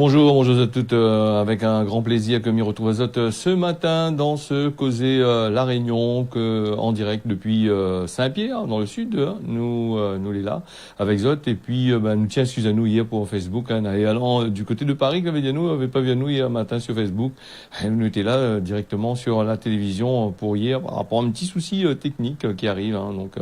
Bonjour à toutes, avec un grand plaisir que m'y retrouve Azote ce matin dans ce Causer La Réunion en direct depuis Saint-Pierre dans le sud, hein, nous les là avec Zot et puis nous tiens excusez nous hier pour Facebook hein, et allant du côté de Paris que nous avait pas vu à nous hier matin sur Facebook, nous étions là directement sur la télévision pour hier par rapport à un petit souci technique qui arrive hein, donc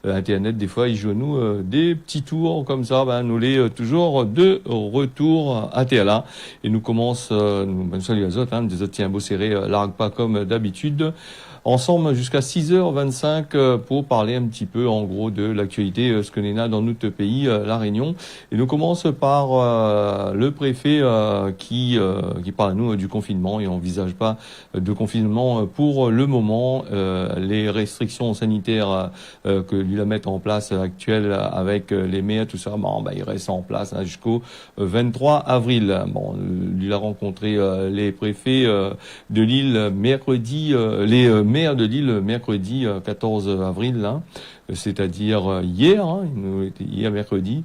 Internet des fois il joue à nous des petits tours comme ça nous les toujours de retour à TLA et nous commence salut Azot hein, des autres tiens beau serré largue pas comme d'habitude ensemble jusqu'à 6h25 pour parler un petit peu en gros de l'actualité ce que n'est là dans notre pays la Réunion et nous commence par le préfet qui parle à nous du confinement et on envisage pas de confinement pour le moment les restrictions sanitaires que lui la mettent en place actuelle avec les maires tout ça il reste en place hein, jusqu'au 23 avril. Bon, lui a rencontré les préfets de l'île mercredi les maire de l'île mercredi 14 avril, hein, c'est-à-dire hier, hein, hier mercredi,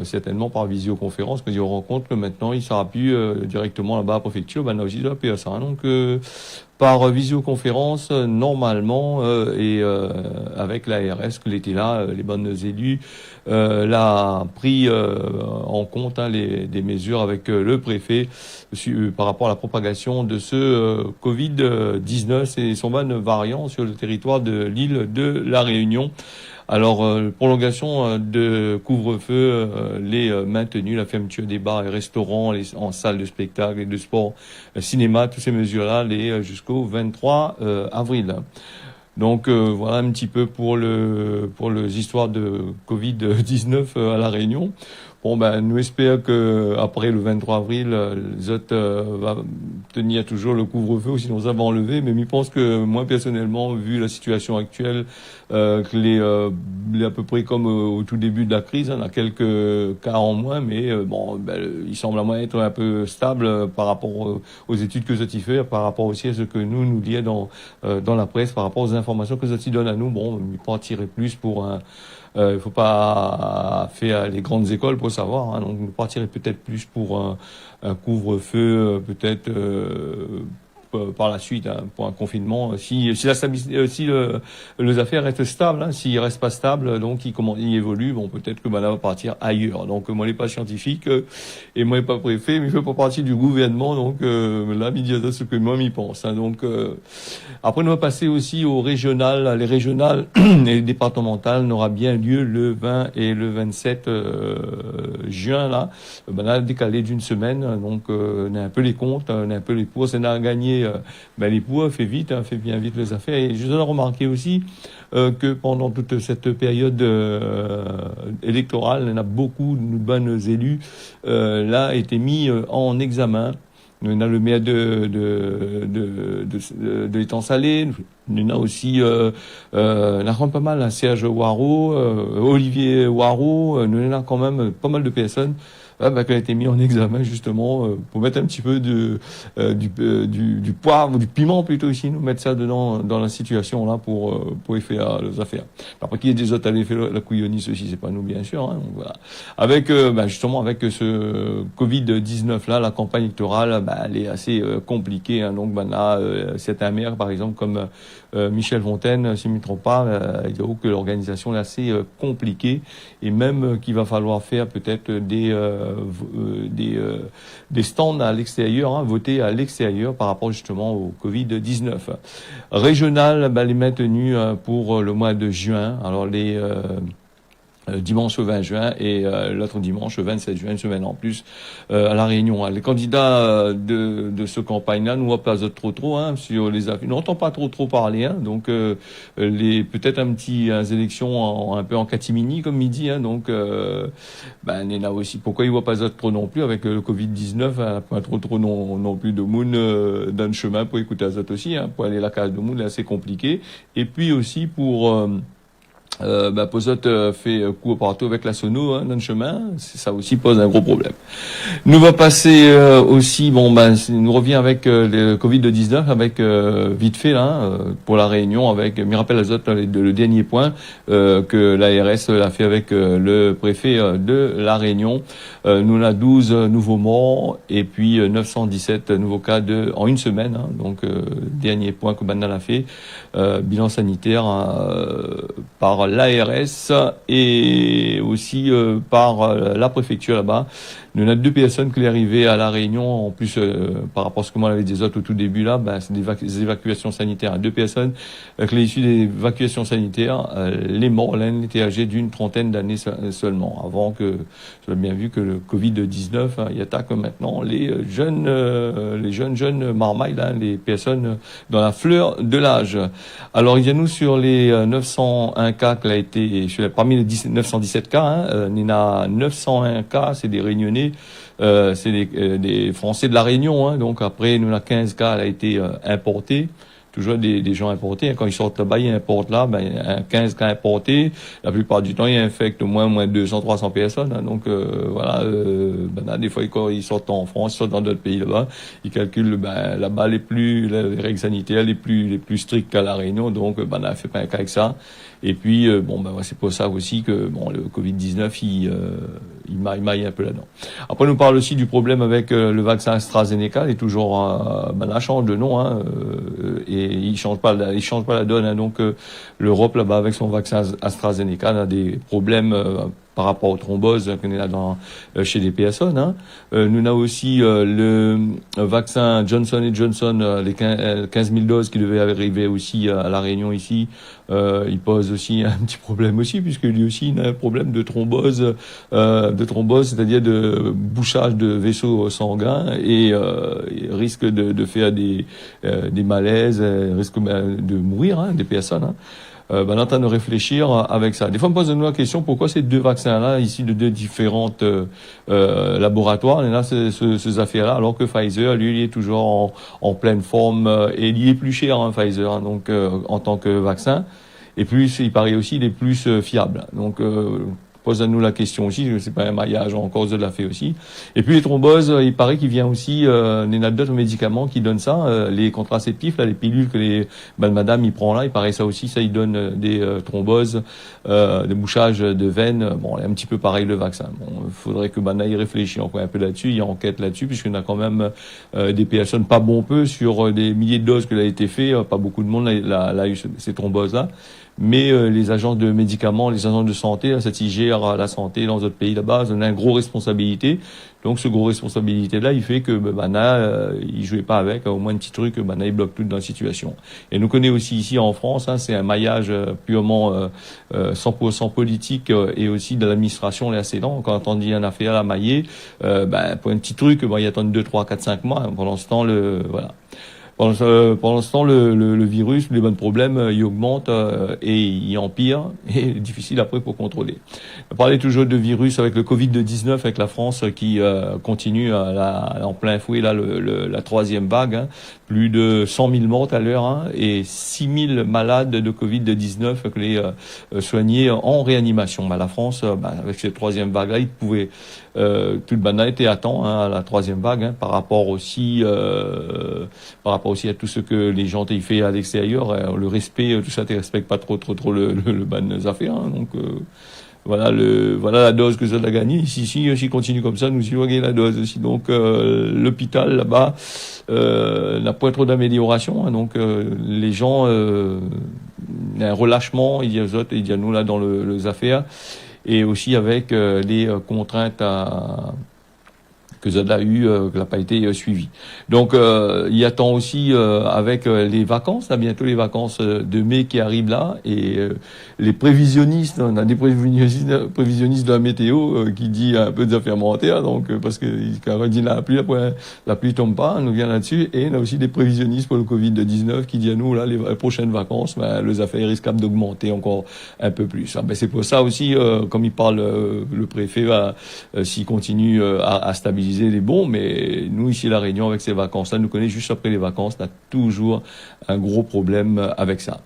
certainement par visioconférence, mais on rencontre que maintenant il sera plus directement là-bas à la préfecture, là aussi de la PSA. Donc par visioconférence normalement et avec l'ARS que l'était là, les bonnes élus l'a pris en compte hein, des mesures avec le préfet par rapport à la propagation de ce Covid-19 et son bon variant sur le territoire de l'île de la Réunion. Alors, prolongation de couvre-feu, les maintenus, la fermeture des bars et restaurants, en salles de spectacle et de sport, cinéma, toutes ces mesures-là, jusqu'au 23 avril. Donc voilà un petit peu pour les histoires de Covid-19 à la Réunion. Bon nous espérons que après le 23 avril, les autres va tenir toujours le couvre-feu, ou sinon ça va enlever. Mais je pense que moi personnellement, vu la situation actuelle, que les à peu près comme au tout début de la crise, on a quelques cas en moins, mais il semble à moi être un peu stable par rapport aux études que Zoti fait, par rapport aussi à ce que nous lions dans la presse, par rapport aux informations que Zoti donne à nous. Bon, il faut en tirer plus pour un. Il faut pas faire les grandes écoles pour savoir. Hein, donc, nous partirait peut-être plus pour un couvre-feu, peut-être par la suite, hein, pour un confinement. Si les affaires restent stables, hein, s'ils restent pas stables, donc ils évoluent. Bon, peut-être que là va partir ailleurs. Donc moi, je suis pas scientifique et moi, je suis pas préfet, mais je fais pas partie du gouvernement. Donc là, il dit ce que moi m'y pense. Hein, donc après, on va passer aussi aux régionales. Les régionales et les départementales n'aura bien lieu le 20 et le 27 juin. Là, décalé d'une semaine. Donc, on a un peu les comptes, on a un peu les pour. On a gagné les pour, fait vite, hein, fait bien vite les affaires. Et je dois remarquer aussi que pendant toute cette période électorale, il y en a beaucoup de bonnes élus là été mis en examen. On a le maire de l'étang salé, on a aussi on a quand même pas mal, hein, Serge Waro, Olivier Waro, on a quand même pas mal de personnes qui a été mis en examen justement pour mettre un petit peu du poivre, du piment plutôt ici, nous mettre ça dedans dans la situation là pour y faire les affaires. Après qu'il y ait des autres allés faire la couillonnisse aussi, c'est pas nous bien sûr. Hein, donc voilà. Avec justement avec ce Covid-19 là, la campagne électorale elle est assez compliquée. Hein, donc là c'est un maire par exemple comme Michel Fontaine, si je ne me trompe pas, il dit que l'organisation est assez compliquée et même qu'il va falloir faire peut-être des stands à l'extérieur, hein, voter à l'extérieur par rapport justement au Covid-19. Régional, les maintenus pour le mois de juin. Alors les dimanche au 20 juin et l'autre dimanche au 27 juin, une semaine en plus à La Réunion. Les candidats de ce campagne-là nous voient pas trop hein, sur les affaires. On n'entend pas trop parler, hein, donc peut-être les élections un peu en catimini comme midi, hein, donc on est là aussi. Pourquoi ils voient pas trop non plus avec le Covid-19, pas trop non plus de monde dans le chemin pour écouter Azot aussi, hein, pour aller à la case de monde, là c'est compliqué. Et puis aussi pour Posot fait coup partout avec la sono dans le chemin, ça aussi pose un gros problème. Nous va passer aussi, nous revient avec le Covid-19, avec vite fait là, pour la Réunion, avec, me rappelle Azote, le dernier point que l'ARS a fait avec le préfet de la Réunion. Nous avons 12 nouveaux morts et puis 917 nouveaux cas en une semaine. Donc dernier point que Banal a fait, bilan sanitaire par l'ARS et aussi par la préfecture là-bas. Nous avons 2 personnes qui sont arrivées à la Réunion, en plus par rapport à ce que moi j'avais des autres au tout début là, c'est des évacuations sanitaires. 2 personnes qui sont issues des évacuations sanitaires, les morts là étaient âgés d'une trentaine d'années seulement, avant que, vous avez bien vu que le Covid-19 il attaque maintenant les jeunes marmailles là, les personnes dans la fleur de l'âge. Alors il y a nous sur les 901 cas qui a été, parmi les 917 cas, il y a 901 cas, c'est des Réunionnais. C'est des Français de la Réunion, donc après nous avons 15 cas, elle a été importé, toujours des gens importés. Quand ils sortent là-bas, ils importent là, 15 cas importés. La plupart du temps, ils infectent au moins 200, 300 personnes. Donc voilà, des fois quand ils sortent en France, ils sortent dans d'autres pays là-bas, ils calculent là-bas les règles sanitaires les plus strictes qu'à la Réunion. Donc on a fait pas un cas avec ça. Et puis c'est pour ça aussi que le Covid-19 il maille un peu là-dedans. Après nous parle aussi du problème avec le vaccin AstraZeneca, il est toujours là change de nom et il change pas la donne donc l'Europe là-bas avec son vaccin AstraZeneca a des problèmes par rapport aux thromboses qu'on est là chez des personnes. Nous avons aussi le vaccin Johnson & Johnson, les 15 000 doses qui devaient arriver aussi à la Réunion ici. Il pose aussi un petit problème aussi, puisque lui aussi il a un problème de thrombose, c'est-à-dire de bouchage de vaisseaux sanguins et il risque de faire des malaises, risque de mourir des personnes. On est en train de réfléchir avec ça. Des fois, on me pose la question, pourquoi ces 2 vaccins-là, ici, de 2 différentes laboratoires, et là, ces affaires-là, alors que Pfizer, lui, il est toujours en pleine forme, et il est plus cher, Pfizer, donc en tant que vaccin, et plus, il paraît aussi, il est plus fiable. Donc, pose-nous la question aussi, c'est pas un maillage en cause de la fait aussi. Et puis les thromboses, il paraît qu'il vient aussi d'autres médicaments qui donnent ça, les contraceptifs, là, les pilules que madame il prend là, il paraît ça aussi, ça il donne des thromboses, des bouchages de veines. Bon, un petit peu pareil le vaccin. Bon, il faudrait que il réfléchisse encore un peu là-dessus, il y a enquête là-dessus, puisqu'on a quand même des personnes pas bon peu sur des milliers de doses que l'a été fait, pas beaucoup de monde a eu ces thromboses là. Mais les agents de médicaments, les agents de santé, cette qui gèrent la santé dans d'autres pays là-bas, ils ont une grosse responsabilité. Donc, ce gros responsabilité-là, il fait que il jouait pas avec, au moins un petit truc, il bloque tout dans la situation. Et nous connaît aussi ici en France, c'est un maillage purement 100% politique et aussi de l'administration les ascendants. Quand on dit une affaire à mailler, pour un petit truc, il attend 2, 3, 4, 5 mois. Pendant ce temps, voilà. Pendant ce temps, le virus, les bons problèmes, il augmente et il empire et est difficile après pour contrôler. On parlait toujours de virus avec le Covid-19, avec la France qui continue en plein fouet là la 3e vague, plus de 100 000 morts à l'heure et 6 000 malades de Covid-19 que les soignés en réanimation. La France, avec cette 3e vague là, il pouvait tout le banal était à temps à la 3e vague par rapport aussi à tout ce que les gens ont fait à l'extérieur, le respect, tout ça, tu respectes pas trop le ban des affaires. Donc voilà la dose que ça a gagné. Ici continue comme ça, nous allons gagner la dose aussi. Donc l'hôpital là-bas n'a pas trop d'amélioration. Donc les gens, il y a un relâchement, il y a nous là dans les affaires, et aussi avec les contraintes que ça a eu, que n'a pas été suivi. Donc, il attend aussi avec les vacances, là, bientôt les vacances de mai qui arrivent là, et les prévisionnistes, on a des prévisionnistes de la météo qui dit un peu des affaires monétaires, donc parce que quand on dit la pluie tombe pas, on nous vient là-dessus, et on a aussi des prévisionnistes pour le Covid-19 qui dit à nous là les prochaines vacances, les affaires risquent d'augmenter encore un peu plus. C'est pour ça aussi, comme il parle le préfet, s'il continue à stabiliser disait les bons, mais nous ici la Réunion avec ces vacances, là nous connaît juste après les vacances, on a toujours un gros problème avec ça.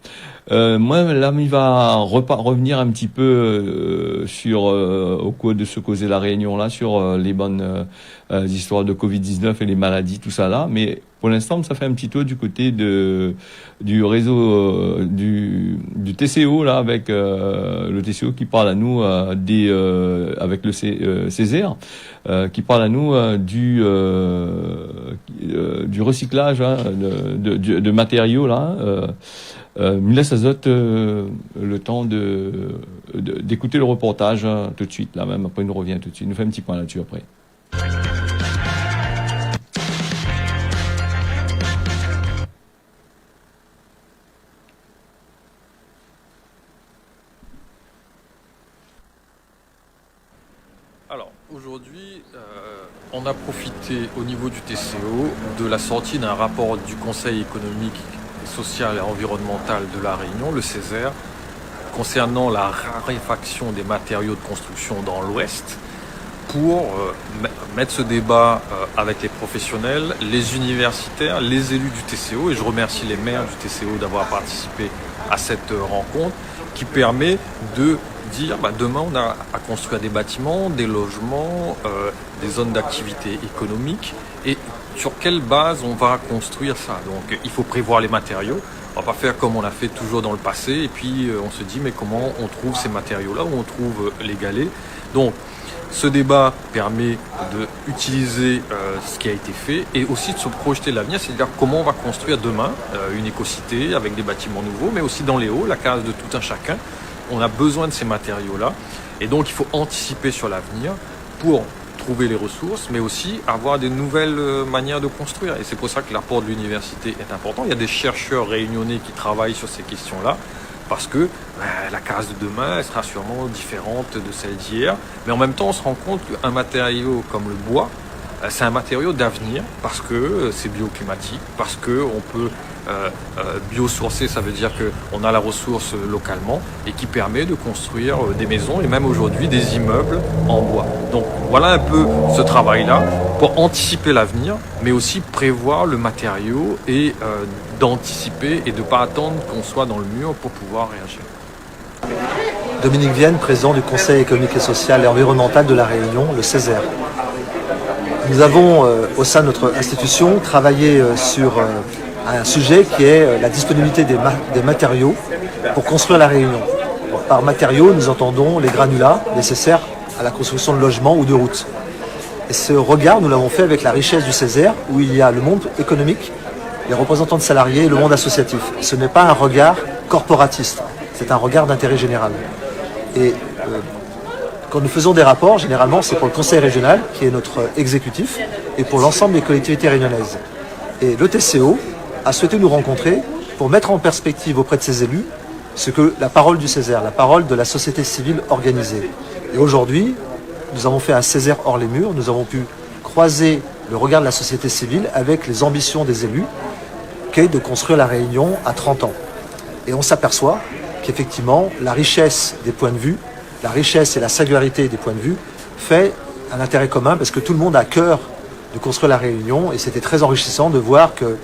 Moi, là, il va revenir un petit peu sur au cours de ce causer la Réunion là, sur les bonnes histoires de Covid-19 et les maladies, tout ça là. Mais pour l'instant, ça fait un petit tour du côté du réseau du TCO là, avec le TCO qui parle à nous avec le Césaire, qui parle à nous du recyclage hein, de matériaux là. Me laisse Azote le temps d'écouter le reportage hein, tout de suite, là même, après il nous revient tout de suite, il nous fait un petit point là-dessus après. Alors, aujourd'hui, on a profité au niveau du TCO de la sortie d'un rapport du Conseil économique, social et environnemental de la Réunion, le Césaire, concernant la raréfaction des matériaux de construction dans l'Ouest, pour mettre ce débat avec les professionnels, les universitaires, les élus du TCO, et je remercie les maires du TCO d'avoir participé à cette rencontre, qui permet de dire demain on a à construire des bâtiments, des logements, des zones d'activité économique, et sur quelle base on va construire ça. Donc il faut prévoir les matériaux. On va pas faire comme on a fait toujours dans le passé et puis on se dit mais comment on trouve ces matériaux-là, où on trouve les galets. Donc ce débat permet d'utiliser ce qui a été fait et aussi de se projeter l'avenir, c'est-à-dire comment on va construire demain une écocité avec des bâtiments nouveaux, mais aussi dans les hauts, la case de tout un chacun. On a besoin de ces matériaux-là et donc il faut anticiper sur l'avenir pour trouver les ressources, mais aussi avoir des nouvelles manières de construire. Et c'est pour ça que l'apport de l'université est important. Il y a des chercheurs réunionnais qui travaillent sur ces questions-là, parce que la case de demain elle sera sûrement différente de celle d'hier. Mais en même temps, on se rend compte qu'un matériau comme le bois, c'est un matériau d'avenir, parce que c'est bioclimatique, parce qu'on peut biosourcer, ça veut dire qu'on a la ressource localement et qui permet de construire des maisons et même aujourd'hui des immeubles en bois. Donc voilà un peu ce travail-là pour anticiper l'avenir, mais aussi prévoir le matériau et d'anticiper et de ne pas attendre qu'on soit dans le mur pour pouvoir réagir. Dominique Vienne, président du Conseil économique et social et environnemental de la Réunion, le Césaire. Nous avons, au sein de notre institution, travaillé sur un sujet qui est la disponibilité des matériaux pour construire la Réunion. Par matériaux, nous entendons les granulats nécessaires à la construction de logements ou de routes. Et ce regard, nous l'avons fait avec la richesse du Césaire, où il y a le monde économique, les représentants de salariés et le monde associatif. Ce n'est pas un regard corporatiste, c'est un regard d'intérêt général. Et quand nous faisons des rapports, généralement, c'est pour le conseil régional, qui est notre exécutif, et pour l'ensemble des collectivités réunionnaises. Et le TCO a souhaité nous rencontrer pour mettre en perspective auprès de ses élus ce que la parole du Césaire, la parole de la société civile organisée. Et aujourd'hui, nous avons fait un Césaire hors les murs, nous avons pu croiser le regard de la société civile avec les ambitions des élus, qu'est de construire la Réunion à 30 ans. Et on s'aperçoit qu'effectivement, la richesse des points de vue, la richesse et la singularité des points de vue fait un intérêt commun parce que tout le monde a à cœur de construire la Réunion et c'était très enrichissant de voir que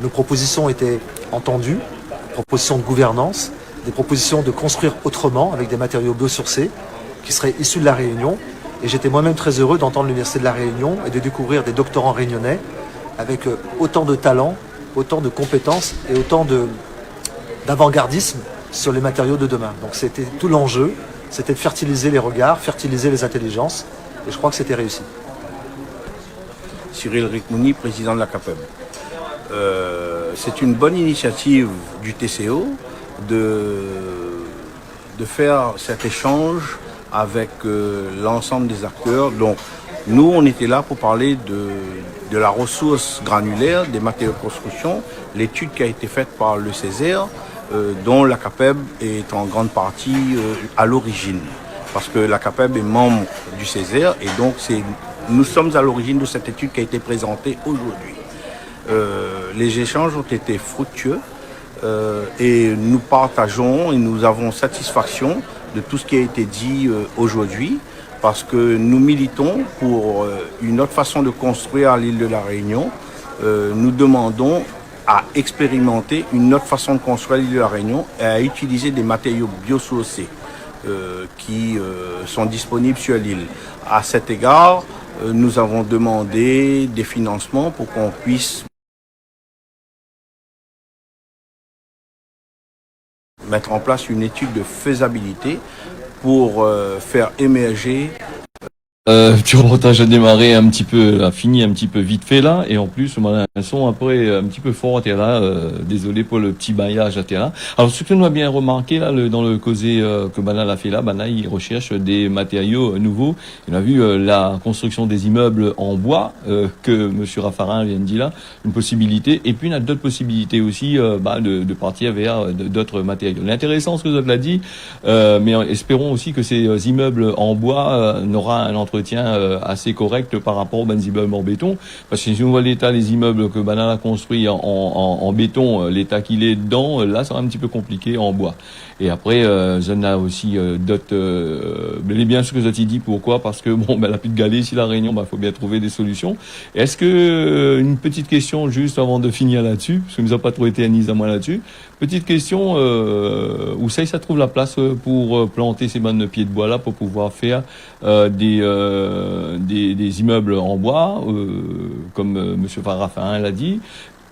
nos propositions étaient entendues, propositions de gouvernance, des propositions de construire autrement avec des matériaux biosourcés qui seraient issus de la Réunion. Et j'étais moi-même très heureux d'entendre l'Université de la Réunion et de découvrir des doctorants réunionnais avec autant de talent, autant de compétences et autant d'avant-gardisme sur les matériaux de demain. Donc c'était tout l'enjeu, c'était de fertiliser les regards, fertiliser les intelligences, et je crois que c'était réussi. Cyril Ricmouni, président de la CAPEB. C'est une bonne initiative du TCO de faire cet échange avec l'ensemble des acteurs. Donc nous, on était là pour parler de la ressource granulaire, des matériaux de construction, l'étude qui a été faite par le Césaire, dont la CAPEB est en grande partie à l'origine. Parce que la CAPEB est membre du Césaire et donc nous sommes à l'origine de cette étude qui a été présentée aujourd'hui. Les échanges ont été fructueux et nous partageons et nous avons satisfaction de tout ce qui a été dit aujourd'hui parce que nous militons pour une autre façon de construire l'île de la Réunion. Nous demandons à expérimenter une autre façon de construire l'île de la Réunion et à utiliser des matériaux biosourcés qui sont disponibles sur l'île. À cet égard, nous avons demandé des financements pour qu'on puisse mettre en place une étude de faisabilité pour faire émerger. Tu remontage a démarré un petit peu, a fini un petit peu vite fait là, et en plus, on a un son après un petit peu fort à terre là. Désolé pour le petit baillage à terre là. Alors, ce que nous a bien remarqué là, dans le causé que Banal a fait là, Banal il recherche des matériaux nouveaux. On a vu la construction des immeubles en bois que Monsieur Raffarin vient de dire là, une possibilité. Et puis, il y a d'autres possibilités aussi de partir vers d'autres matériaux. L'intéressant, ce que vous avez dit, mais espérons aussi que ces immeubles en bois n'aura un entretien assez correct par rapport aux immeubles en béton, parce que si on voit l'état des immeubles que Banal a construits en béton, l'état qu'il est dedans, là ça sera un petit peu compliqué en bois. Et après, j'en ai aussi d'autres. Mais bien sûr que ça t'y dit pourquoi, parce que bon, la plus de galets ici la Réunion, faut bien trouver des solutions. Est-ce que une petite question juste avant de finir là-dessus, parce que nous n'avons pas trop été anis à moi là-dessus. Petite question, où ça trouve la place pour planter ces bandes de pieds de bois là pour pouvoir faire des immeubles en bois, comme Monsieur Farafin l'a dit.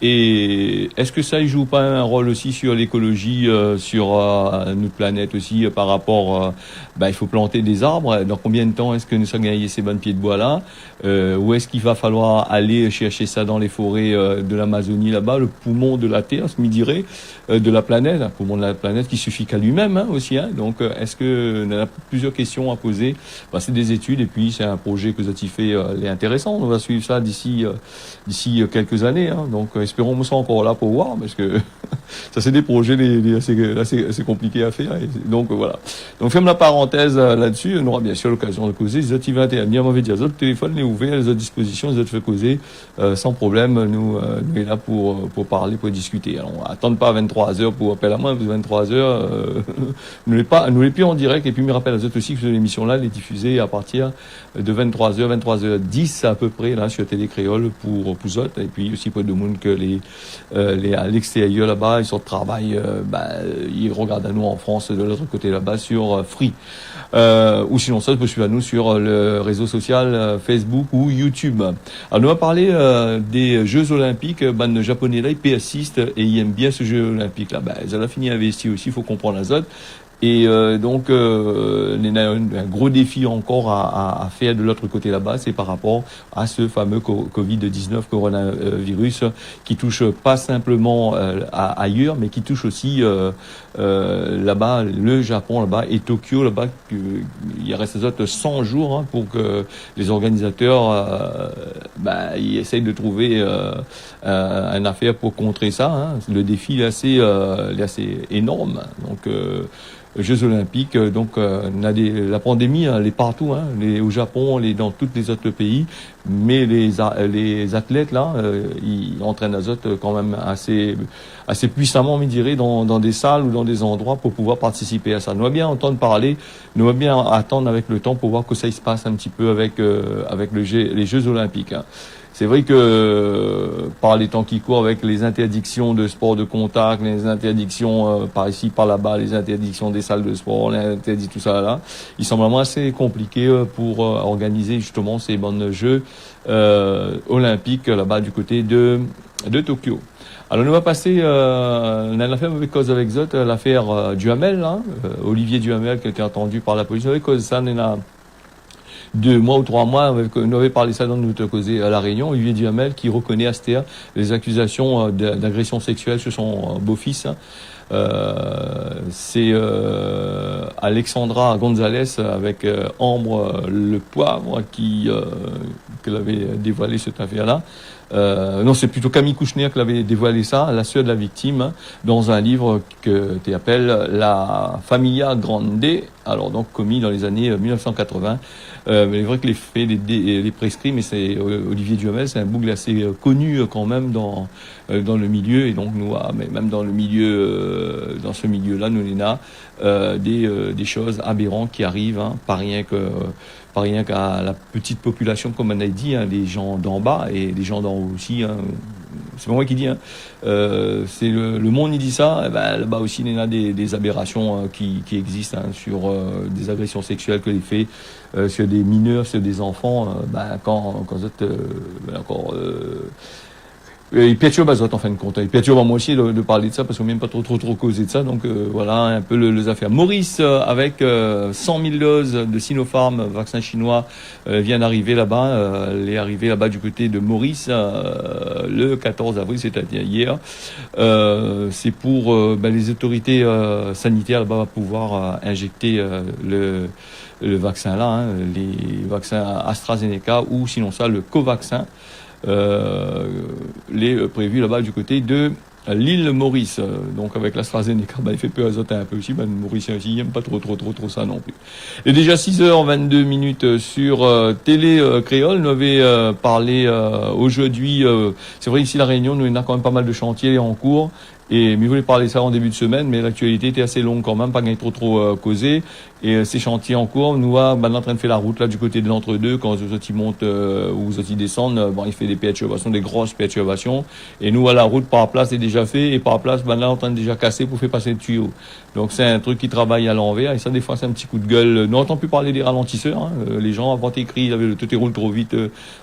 Et est-ce que ça ne joue pas un rôle aussi sur l'écologie, sur notre planète aussi, par rapport, il faut planter des arbres. Dans combien de temps est-ce que nous allons gagner ces bonnes pieds de bois là? Où est-ce qu'il va falloir aller chercher ça dans les forêts de l'Amazonie là-bas, le poumon de la Terre, ce me dirait, de la planète, un poumon de la planète qui suffit qu'à lui-même aussi. Donc, est-ce que on a plusieurs questions à poser? C'est des études et puis c'est un projet que Zotifé est intéressant. On va suivre ça d'ici quelques années. Donc, espérons que ça encore là pour voir, parce que ça c'est des projets assez compliqués à faire. Donc voilà. Donc ferme la parenthèse là-dessus. On aura bien sûr l'occasion de causer. Les autres 21, bien mauvais dire. Le téléphone est ouvert, les autres dispositions, les autres fait causer sans problème. Nous est là pour parler, pour discuter. Alors attendez pas à 23h pour appel à moi, parce que 23h nous l'est plus en direct. Et puis me rappelle les autres aussi que l'émission là elle est diffusée à partir de 23h, 23h10 à peu près là sur Télé Créole pour Pouzot, et puis aussi pour de monde que les à l'extérieur là-bas, ils sont de travail, ils regardent à nous en France de l'autre côté là-bas sur Free. Ou sinon ça, peut suivre à nous sur le réseau social Facebook ou YouTube. Alors nous on va parler des Jeux Olympiques. Le japonais là, il persiste et il aime bien ce jeu olympique là. Ils ont fini investi aussi, il faut comprendre la zone. Et donc, il y a un gros défi encore à faire de l'autre côté là-bas, c'est par rapport à ce fameux Covid-19 coronavirus qui touche pas simplement ailleurs, mais qui touche aussi là-bas, le Japon là-bas et Tokyo là-bas. Il reste les autres 100 jours pour que les organisateurs ils essayent de trouver une affaire pour contrer ça. Le défi est assez énorme. Donc Jeux Olympiques, la pandémie, elle est partout, au Japon, dans tous les autres pays, mais les athlètes là, ils entraînent les autres quand même assez puissamment, on dirait, dans des salles ou dans des endroits pour pouvoir participer à ça. Nous va bien entendre parler, nous va bien attendre avec le temps pour voir que ça se passe un petit peu avec les Jeux Olympiques. C'est vrai que par les temps qui courent, avec les interdictions de sport de contact, les interdictions par ici, par là-bas, les interdictions des salles de sport, les interdits tout ça là, il semble vraiment assez compliqué pour organiser justement ces bons jeux olympiques là-bas du côté de Tokyo. Alors, on va passer, on a l'affaire avec cause avec Zot, l'affaire Duhamel, Olivier Duhamel, qui a été entendu par la police. Avec cause ça, on a 2 mois ou 3 mois, nous avait parlé ça dans notre causé à La Réunion, Olivier Duhamel, qui reconnaît à Stéa les accusations d'agression sexuelle sur son beau-fils. C'est Alexandra Gonzalez avec Ambre Le Poivre qui avait dévoilé cette affaire-là. Non, c'est plutôt Camille Kouchner qui avait dévoilé ça, la sœur de la victime, dans un livre que tu appelles La Familia Grande, alors donc commis dans les années 1980. Mais il est vrai que les faits, les prescrits, mais c'est Olivier Duhamel, c'est un boucle assez connu quand même dans le milieu, et donc nous, mais même dans le milieu, dans ce milieu-là, nous, Léna, des choses aberrantes qui arrivent, hein, pas rien qu'à la petite population, comme on a dit, hein, les gens d'en bas et les gens d'en haut aussi. Hein. C'est pas moi qui dis, hein. C'est le monde, il dit ça. Et ben, là-bas aussi, il y en a des aberrations qui existent, hein, sur des agressions sexuelles que les faits sur des mineurs, sur des enfants. Quand vous êtes encore il perturbe à en fin de compte. Il perturbe à moi aussi de parler de ça parce qu'on n'aime pas trop causer de ça. Donc voilà un peu les affaires. Maurice, avec 100 000 doses de Sinopharm, vaccin chinois, vient d'arriver là-bas. Elle est arrivée là-bas du côté de Maurice le 14 avril, c'est-à-dire hier. C'est pour les autorités sanitaires là-bas vont pouvoir injecter le vaccin là, hein, les vaccins AstraZeneca ou sinon ça le Covaxin. Les prévus là-bas du côté de l'île Maurice. Donc avec l'AstraZeneca, il fait peu azoter un peu aussi. Maurice aussi, il n'aime pas trop ça non plus. Et déjà 6h22 sur Télé Créole. Nous avait parlé aujourd'hui. C'est vrai ici la Réunion, nous on a quand même pas mal de chantiers en cours. Et je voulais parler ça en début de semaine, mais l'actualité était assez longue quand même, pas trop causé. Et ces chantiers en cours, nous en train de faire la route là du côté de l'entre-deux, quand vous autres montent ou vous autres descendent, il fait des perturbations, des grosses perturbations. Et nous la route par place est déjà fait et par place là en train de déjà casser pour faire passer le tuyau. Donc c'est un truc qui travaille à l'envers et ça des fois c'est un petit coup de gueule. Nous n'entend plus parler des ralentisseurs. Hein. Les gens avant t'écrit, il avait le tout roule trop vite,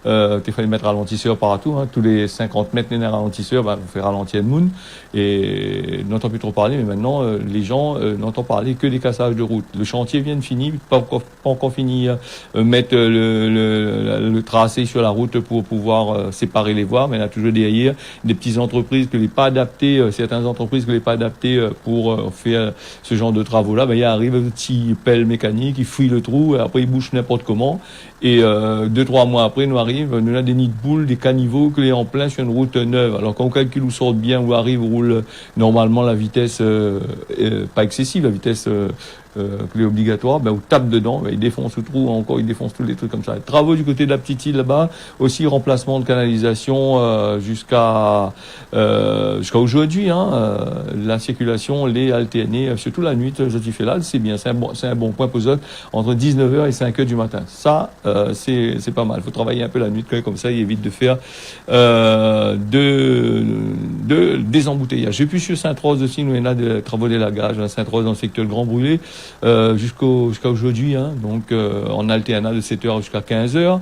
il fallait mettre ralentisseur partout. Hein. Tous les 50 mètres les ralentisseurs, vous faites ralentir le monde. Et n'entend plus trop parler, mais maintenant les gens n'entendent parler que des cassages de route. Le chantier vient de finir, pas encore fini mettre le tracé sur la route pour pouvoir séparer les voies, mais il y a toujours derrière des petites entreprises que les pas adaptées, certaines entreprises que les pas adaptées pour faire ce genre de travaux-là, il arrive un petit pelle mécanique, il fouille le trou, et après il bouche n'importe comment. Et 2-3 mois après, nous a des nids de poules, des caniveaux que les en plein sur une route neuve. Alors quand on calcule où sortent bien, où arrive, où roule normalement la vitesse pas excessive, la vitesse qui est obligatoire, on tape dedans, il défonce le trou, encore il défonce tous les trucs comme ça. Les travaux du côté de la petite île là-bas, aussi remplacement de canalisation jusqu'à aujourd'hui. La circulation l'est alternée, surtout la nuit, je t'y fais là, c'est bien, c'est un bon point pour eux, entre 19h et 5h du matin. Ça, c'est pas mal. Il faut travailler un peu la nuit comme ça, il évite de faire des embouteillages. J'ai pu sur Sainte-Rose aussi, nous, il y en a des travaux d'élagage à Sainte-Rose dans le secteur de Grand Brûlé, jusqu'à aujourd'hui, donc en alternat de 7h jusqu'à 15h.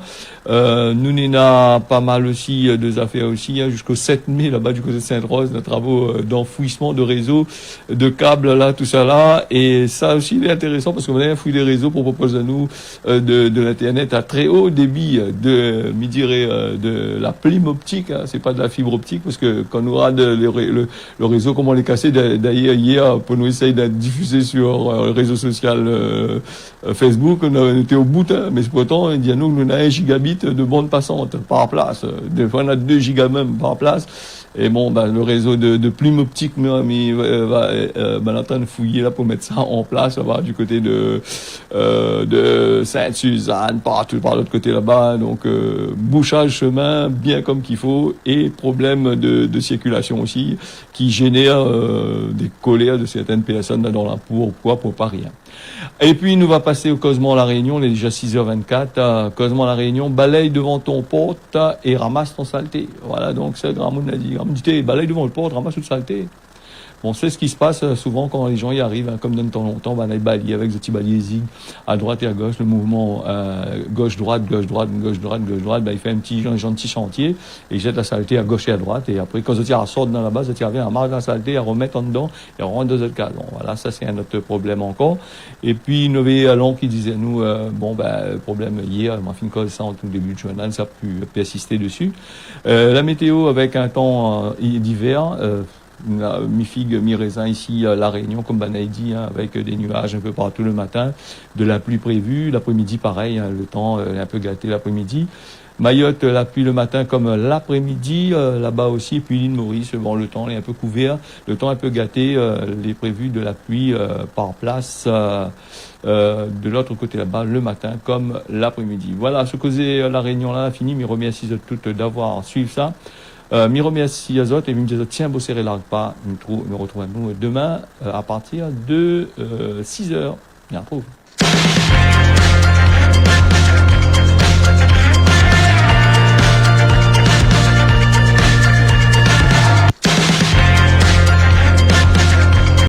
Nous, il y en a pas mal aussi de affaires aussi, jusqu'au 7 mai, là-bas du côté de Sainte-Rose, de travaux d'enfouissement de réseaux, de câbles, là, tout ça là. Et ça aussi, il est intéressant parce qu'on a fouillé des réseaux pour proposer à nous de l'Internet à très haut débit, de la plume optique, hein, c'est pas de la fibre optique, parce que quand nous aura le réseau, comment on l'a cassé d'ailleurs hier, pour nous essayer de diffuser sur le réseau social Facebook, on était au bout, hein, mais pourtant, il dit à nous que nous avons 1 gigabit de bande passante par place. Des fois, on a 2 gigas même par place. Et le réseau de plume optique, va en train de fouiller là pour mettre ça en place, là-bas, du côté de Sainte-Suzanne, partout par l'autre côté là-bas. Donc, bouchage chemin, bien comme qu'il faut, et problème de circulation aussi, qui génère des colères de certaines personnes dans la pour pas rien. Et puis, nous va passer au Cosement La Réunion, il est déjà 6h24, Cosement La Réunion, balaye devant ton porte et ramasse ton saleté. Voilà, donc c'est Gramoun a dit, balaye devant le porte, ramasse toute saleté. Bon, c'est ce qui se passe souvent quand les gens y arrivent, comme dans le temps longtemps, les balayer avec des petits balais zig à droite et à gauche, le mouvement gauche-droite, gauche-droite, gauche-droite, gauche-droite, il fait un gentil chantier et il jette la saleté à gauche et à droite, et après quand ils sortent dans la base, ils reviennent à marquer la saleté, à remettre en dedans et on rentre dans le cas. Bon, voilà, ça c'est un autre problème encore. Et puis il y avait Alon qui disait nous, le problème hier, m'a fait une cause ça en tout début de journal, ça a pu persister dessus. La météo avec un temps d'hiver, mi-figue, mi-raisin ici à La Réunion, comme Ben a dit, avec des nuages un peu partout le matin, de la pluie prévue, l'après-midi pareil, le temps est un peu gâté l'après-midi. Mayotte, la pluie le matin comme l'après-midi, là-bas aussi, puis l'île Maurice, le temps est un peu couvert, le temps est un peu gâté, les prévus de la pluie par place de l'autre côté là-bas, le matin comme l'après-midi. Voilà, ce causé La Réunion là, fini, mais remercie de toutes d'avoir suivi ça. Merci Azot et Mimjazot tiens beau serré pas. Nous retrouvons demain à partir de 6h. Bien retrouve.